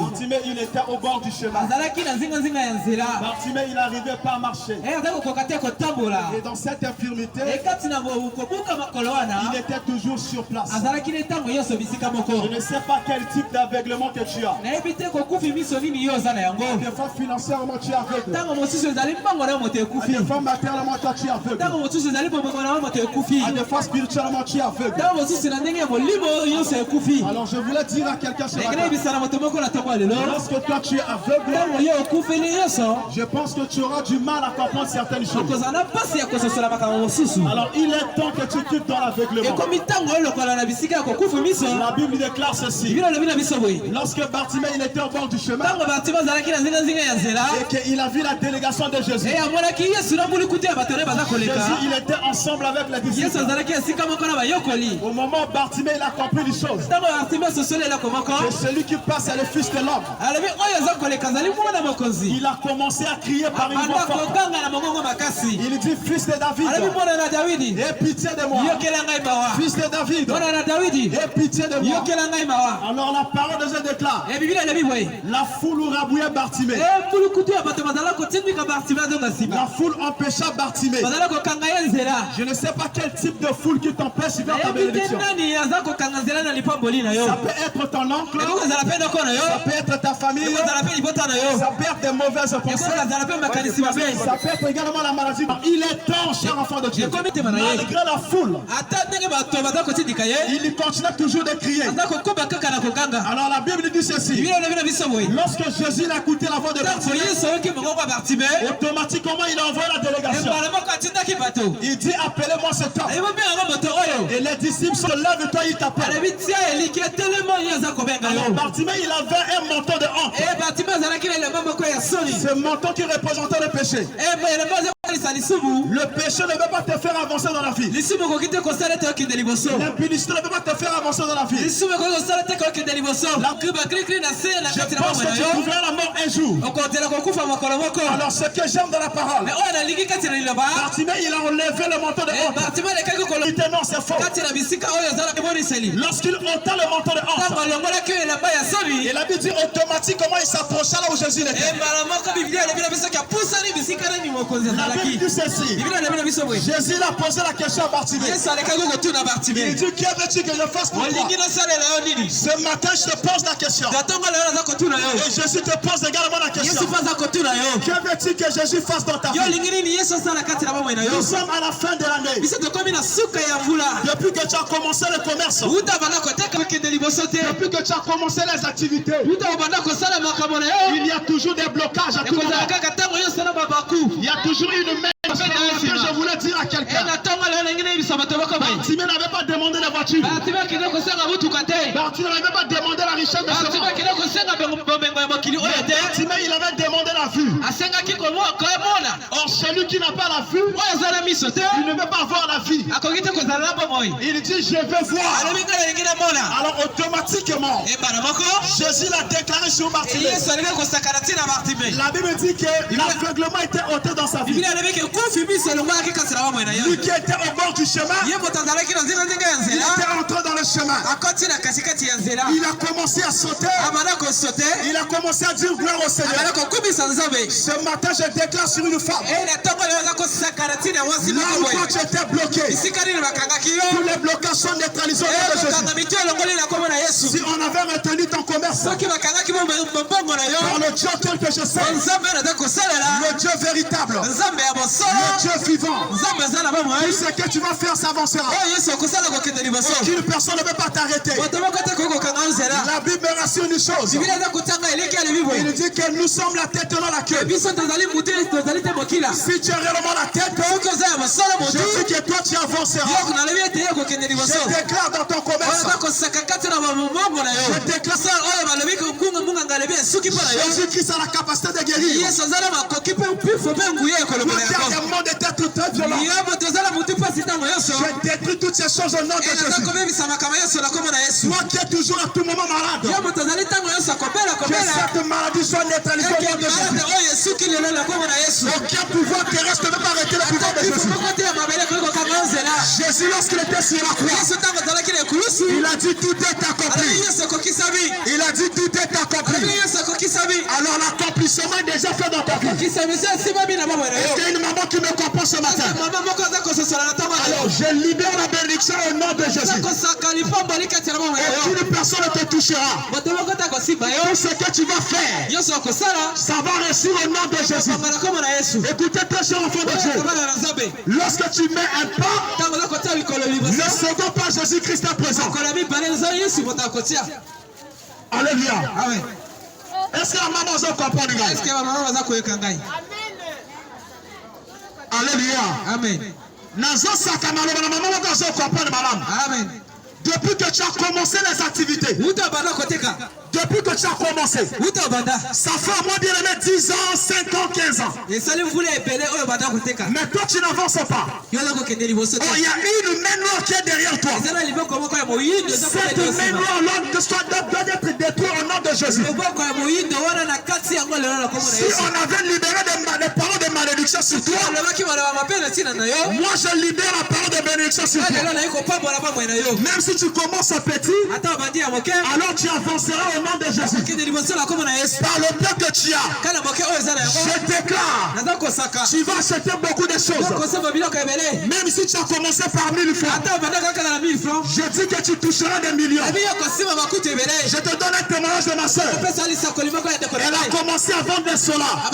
Bartimée, il était au bord du chemin. Bartimée, il n'arrivait pas à marcher. Et dans cette infirmité, il était toujours sur place. Je ne sais pas quel type d'aveuglement que tu as. Des fois financièrement tu es aveugle. Des fois matériellement toi tu es aveugle. Des fois spirituellement tu es aveugle. Alors je voulais dire à quelqu'un ce matin, lorsque toi tu es aveugle, je pense que tu auras du mal à comprendre certaines choses. Alors il est temps que tu quittes dans l'aveuglement. La Bible déclare ceci. Lorsque Bartimée il était au bord du chemin et qu'il a vu la délégation de Jésus, Jésus il était ensemble avec les disciples. Au moment où Bartimée il a compris les choses, que celui qui passe est le Fils de l'homme, il a commencé à crier par une voix forte. Il dit: Fils de David, aie pitié de moi. Fils de David, aie pitié de moi. Alors la parole de Dieu déclare, la foule rabouillait Bartimée. La foule empêcha Bartimée. Je ne sais pas quel type de foule qui t'empêche vers ta bénédiction. Ça peut être ton oncle, ça peut être ta famille, ça peut être des mauvaises pensées, ça peut être également la maladie. Il est temps, cher enfant de Dieu, malgré la foule, il continue toujours de crier. Alors la Bible dit ceci: lorsque Jésus a écouté la voix de Bartimée, automatiquement il a envoyé la délégation. Il dit: appelez-moi cet homme. Et les disciples se lèvent et toi ils t'appellent. Alors Bartimée il avait un manteau de honte. Ce manteau qui représentait le péché. Le péché ne veut pas te faire avancer dans la vie. L'impudicité ne veut pas te faire avancer dans la vie. Je pense que tu trouveras la mort un jour. Alors ce que j'aime dans la parole, Bartimée il a enlevé le manteau de honte. Non, c'est faux. Lorsqu'il ôta le manteau de honte, et la Bible dit automatiquement il s'approcha là où Jésus était. La Bible dit ceci: Jésus a posé la question à Bartimée. Il dit: que veux-tu que je fasse pour toi? Ce matin je te pose la question. Et Jésus te pose également la question. Que veux-tu que Jésus fasse dans ta vie? Nous sommes à la fin de l'année. Depuis que tu as commencé le commerce, depuis que tu as commencé les activités, il y a toujours des blocages à tout moment. Il y a toujours une main. Que je voulais dire à quelqu'un, Bartimée n'avait pas demandé la voiture. Bartimée n'avait pas demandé la richesse de ce monde. Bartimée il avait demandé la vue. Or celui qui n'a pas la vue, il ne veut pas voir la vie. Il dit: je veux voir. Alors automatiquement Jésus l'a déclaré sur Bartimée. La Bible dit que l'aveuglement était ôté dans sa vie. Lui qui était au bord du chemin, il était entré dans le chemin. Il a commencé à sauter. Il a commencé à dire gloire au Seigneur. Ce matin je déclare sur une femme, là où quand tu étais bloqué, tous les blocages sont neutralisés au nom de Jésus. Si on avait retenu ton commerce, par le Dieu tel que je sais, le Dieu véritable, le Dieu vivant, tout ce que tu vas faire s'avancera. Aucune personne ne peut pas t'arrêter. La Bible me rassure une chose. Il dit que nous sommes la tête dans la queue. Si tu es réellement la tête, je dis que toi tu avanceras. Je déclare dans ton commerce, je déclare Jésus-Christ a la capacité de guérir. Le monde était tout violent. Je détruis toutes ces choses au nom de Jésus. Toi qui es toujours à tout moment malade, que cette maladie soit neutralisée au nom de Jésus. Aucun pouvoir terrestre ne peut pas arrêter le pouvoir de Jésus. Jésus, lorsqu'il était sur la croix, il a dit tout est accompli. Il a dit tout est accompli. Alors l'accomplissement est déjà fait dans ta vie. Est-ce qu'il y a une maman qui me comprend ce matin? Alors je libère la bénédiction au nom de Jésus. Aucune personne ne te touchera. Tout ce que tu vas faire, ça va réussir au nom de Jésus. Écoutez, très cher enfant de Dieu, lorsque tu mets un pas, le second pas, Jésus-Christ est présent. Alléluia. Est-ce que la maman va comprendre? Alléluia. Amen. Amen. Depuis que tu as commencé les activités, depuis que tu as commencé, ça fait au moins bien 10 ans, 5 ans, 15 ans. Mais toi tu n'avances pas. Oh, il y a une main noire qui est derrière toi. Cette main noire doit être détruite au nom de Jésus. Si on avait libéré des paroles de malédiction sur toi, moi je libère la parole de bénédiction sur toi. Même si tu commences petit, alors tu avanceras au nom de Jésus. Par le peu que tu as, je déclare, tu vas acheter beaucoup de choses. Même si tu as commencé par 1000 francs, je dis que tu toucheras des millions. Je te donne un témoignage de ma soeur. Elle a commencé à vendre des solars.